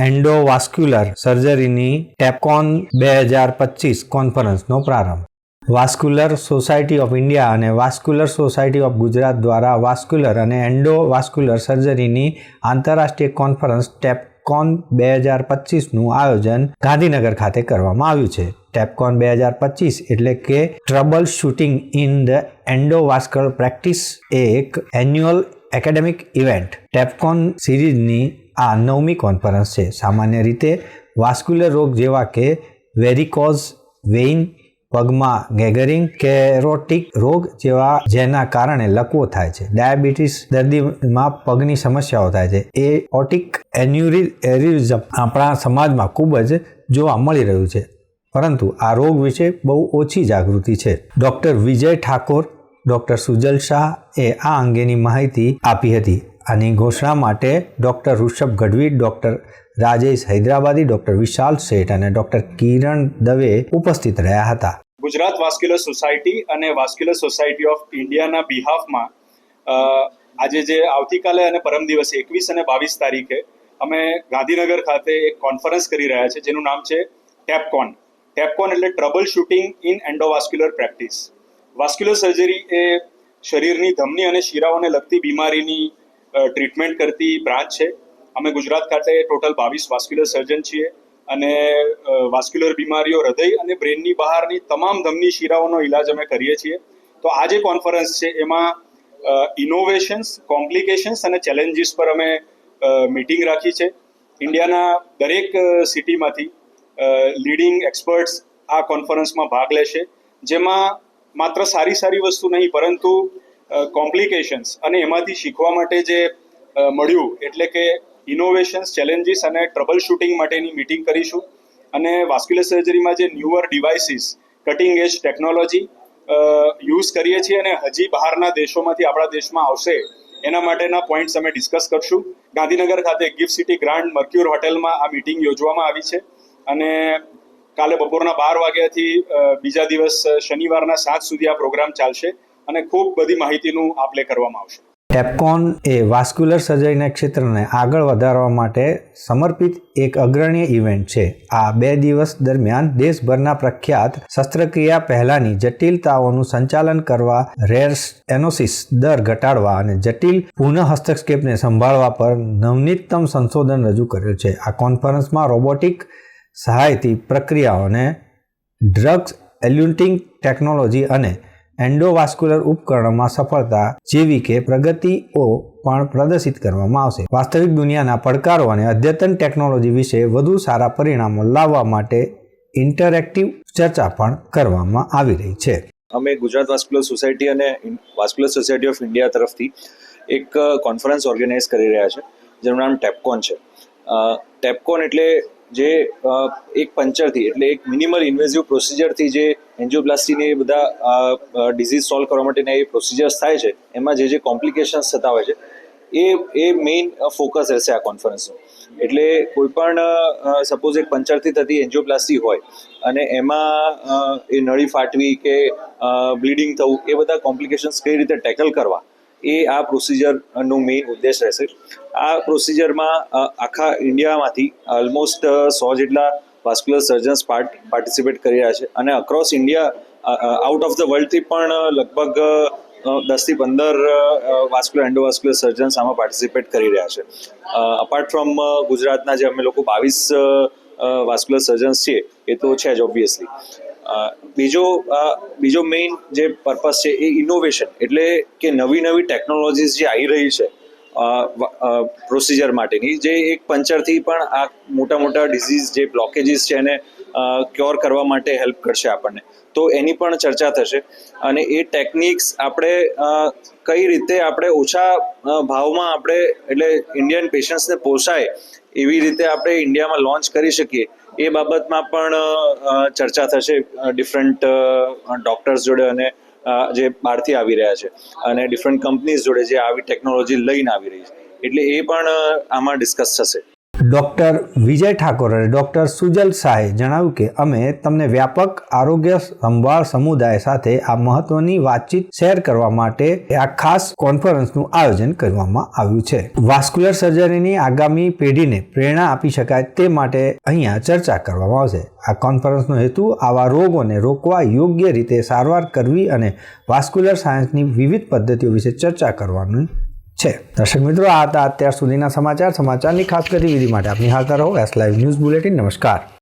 Endovascular સર્જરીની ટેપકોન 2025 કોન્ફરન્સનો પ્રારંભ. Vascular society of India અને vascular society of Gujarat દ્વારા વાસ્ક્યુલર અને એન્ડોવાસ્ક્યુલર સર્જરીની આંતરરાષ્ટ્રીય કોન્ફરન્સ ટેપકોન 2025નું આયોજન ગાંધીનગર ખાતે કરવામાં આવ્યું છે. ટેપકોન 2025 એટલે કે trouble shooting in the endovascular practice એક એન્યુઅલ એકેડેમિક ઇવેન્ટ. ટેપકોન સિરીઝની આ 9મી કોન્ફરન્સ છે. સામાન્ય રીતે વાસ્ક્યુલર રોગ જેવા કે વેરિકોઝ વેઇન, પગમાં ગેગરિંગ, કેરોટિક રોગ જેના કારણે લકવો થાય છે, ડાયાબિટીસ દર્દીમાં પગની સમસ્યાઓ થાય છે, એઓર્ટિક એન્યુરિઝમ આપણા સમાજમાં ખૂબ જ જોવા મળી રહ્યું છે, પરંતુ આ રોગ વિશે બહુ ઓછી જાગૃતિ છે. ડૉક્ટર વિજય ઠાકોર, ડૉક્ટર સુજલ શાહે આ અંગેની માહિતી આપી હતી. આની ઘોષણા માટે doctor Rishabh Gadhvi, doctor Rajesh Hyderabadi, doctor Vishal Sheth અને ડૉક્ટર કિરણ દવે ઉપસ્થિત રહ્યા હતા. ગુજરાત વાસ્ક્યુલર સોસાયટી અને વાસ્ક્યુલર સોસાયટી ઓફ ઇન્ડિયાના બિહાફમાં આજે જે આવતીકાલે અને પરમ દિવસે 21 અને 22 તારીખે અમે ગાંધીનગર ખાતે એક કોન્ફરન્સ કરી રહ્યા છે જેનું નામ છે ટેપકોન. ટેપકોન એટલે trouble shooting in endovascular practice. Vascular surgery એ શરીરની ધમની અને શિરાઓને લગતી બીમારીની ટ્રીટમેન્ટ કરતી બ્રાન્ચ છે. અમે ગુજરાત ખાતે ટોટલ 22 વાસ્ક્યુલર સર્જન છીએ અને વાસ્ક્યુલર બીમારીઓ, હૃદય અને બ્રેનની બહારની તમામ ધમની શિરાઓનો ઇલાજ અમે કરીએ છીએ. તો આ જે કોન્ફરન્સ છે એમાં ઇનોવેશન્સ, કોમ્પ્લિકેશન્સ અને ચેલેન્જીસ પર અમે મીટિંગ રાખી છે. ઇન્ડિયાના દરેક સિટીમાંથી લીડિંગ એક્સપર્ટ્સ આ કોન્ફરન્સમાં ભાગ લેશે, જેમાં માત્ર સારી વસ્તુ નહીં પરંતુ કોમ્પ્લિકેશન્સ અને એમાંથી શીખવા માટે જે મળ્યું એટલે કે ઇનોવેશન્સ, ચેલેન્જીસ અને ટ્રબલ શૂટિંગ માટેની મીટિંગ કરીશું. અને વાસ્ક્યુલર સર્જરીમાં જે ન્યુઅર ડિવાઇસીસ, કટિંગ એજ ટેકનોલોજી યુઝ કરીએ છીએ અને હજી બહારના દેશોમાંથી આપણા દેશમાં આવશે એના માટેના પોઈન્ટ્સ અમે ડિસ્કસ કરશું. ગાંધીનગર ખાતે ગિફ્ટ સિટી ગ્રાન્ડ મર્ક્યુર હોટેલમાં આ મીટિંગ યોજવામાં આવી છે અને કાલે બપોરના 12 વાગ્યાથી બીજા દિવસ શનિવારના 7 સુધી આ પ્રોગ્રામ ચાલશે અને ખૂબ બધી માહિતીનું આપ-લે કરવામાં આવશે. ટેપકોન એ વાસ્ક્યુલર સર્જરીના ક્ષેત્રને આગળ વધારવા માટે સમર્પિત એક અગ્રણી ઇવેન્ટ છે. આ 2 દિવસ દરમિયાન દેશભરના પ્રખ્યાત શસ્ત્રક્રિયા પહેલાની જટિલતાઓનું સંચાલન કરવા, રેર સ્ટેનોસિસ દર ઘટાડવા અને જટિલ પુનઃહસ્તક્ષેપને સંભાળવા પર નવનીતમ સંશોધન રજૂ કર્યું છે. આ કોન્ફરન્સમાં રોબોટિક સહાયથી પ્રક્રિયાઓને, ડ્રગ્સ એલ્યુટિંગ ટેકનોલોજી અને એન્ડોવાસ્ક્યુલર ઉપકરણોમાં સફળતા જેવી કે પ્રગતિઓ પણ પ્રદર્શિત કરવામાં આવશે. વાસ્તવિક દુનિયાના પડકારો અને અદ્યતન ટેકનોલોજી વિશે વધુ સારા પરિણામો લાવવા માટે ઇન્ટરેક્ટિવ ચર્ચા પણ કરવામાં આવી રહી છે. અમે ગુજરાત વાસ્ક્યુલર સોસાયટી અને વાસ્ક્યુલર સોસાયટી ઓફ ઇન્ડિયા તરફથી એક કોન્ફરન્સ ઓર્ગેનાઇઝ કરી રહ્યા છે જેનું નામ ટેપકોન છે. ટેપકોન એટલે જે એક પંચરથી એટલે એક મિનિમલ ઇન્વેઝિવ પ્રોસિજરથી જે એન્જિયોપ્લાસ્ટીની બધા ડિઝીઝ સોલ્વ કરવા માટેના એ પ્રોસિજર્સ થાય છે એમાં જે કોમ્પ્લિકેશન્સ થતા હોય છે એ મેઇન ફોકસ રહેશે આ કોન્ફરન્સનું. એટલે કોઈ પણ સપોઝ એક પંચરથી થતી એન્જિયોપ્લાસ્ટી હોય અને એમાં એ નળી ફાટવી કે બ્લીડિંગ થવું એ બધા કોમ્પ્લિકેશન્સ કઈ રીતે ટેકલ કરવા એ આ પ્રોસિજરનું મેઇન ઉદ્દેશ રહેશે. આ પ્રોસિજરમાં આખા ઇન્ડિયામાંથી ઓલમોસ્ટ 100 જેટલા વાસ્ક્યુલર સર્જન્સ પાર્ટિસિપેટ કરી રહ્યા છે અને across India out of the વર્લ્ડથી પણ લગભગ 10 થી 15 વાસ્ક્યુલર એન્ડોવાસ્ક્યુલર સર્જન્સ આમાં પાર્ટિસિપેટ કરી રહ્યા છે. અપાર્ટ ફ્રોમ ગુજરાતના જે અમે લોકો 22 વાસ્ક્યુલર સર્જન્સ છીએ એ તો છે જ ઓબ્વિયસલી. બીજો મેઇન જે પર્પઝ છે એ ઇનોવેશન એટલે કે નવી ટેકનોલોજીસ જે આવી રહી છે પ્રોસિજર માટેની, જે એક પંચરથી પણ આ મોટા ડિઝીઝ જે બ્લોકેજીસ છે એને ક્યોર કરવા માટે હેલ્પ કરશે આપણને. તો એની પણ ચર્ચા થશે અને એ ટેકનિક્સ આપણે કઈ રીતે આપણે ઓછા ભાવમાં આપણે એટલે ઇન્ડિયન પેશન્ટ્સને પોસાય એવી રીતે આપણે ઇન્ડિયામાં લોન્ચ કરી શકીએ એ બાબતમાં પણ ચર્ચા થશે ડિફરન્ટ ડૉક્ટર્સ જોડે અને જે બહારથી આવી રહ્યા છે અને ડિફરન્ટ કંપનીઝ જોડે જે આવી ટેકનોલોજી લઈને આવી રહી છે, એટલે એ પણ આમાં ડિસ્કસ થશે. ડૉક્ટર વિજય ઠાકોર અને ડૉક્ટર સુજલ શાહે જણાવ્યું કે અમે તમને વ્યાપક આરોગ્ય સંભાળ સમુદાય સાથે આ મહત્વની વાતચીત શેર કરવા માટે આ ખાસ કોન્ફરન્સનું આયોજન કરવામાં આવ્યું છે. વાસ્ક્યુલર સર્જરીની આગામી પેઢીને પ્રેરણા આપી શકાય તે માટે અહીંયા ચર્ચા કરવામાં આવશે. આ કોન્ફરન્સનો હેતુ આવા રોગોને રોકવા, યોગ્ય રીતે સારવાર કરવી અને વાસ્ક્યુલર સાયન્સની વિવિધ પદ્ધતિઓ વિશે ચર્ચા કરવાનું છે. દર્શક મિત્રો, આ હતા અત્યાર સુધીના સમાચારની ખાસ ગતિવિધિ માટે આપ નિહાળતા રહો એસ લાઈવ ન્યૂઝ બુલેટિન. નમસ્કાર.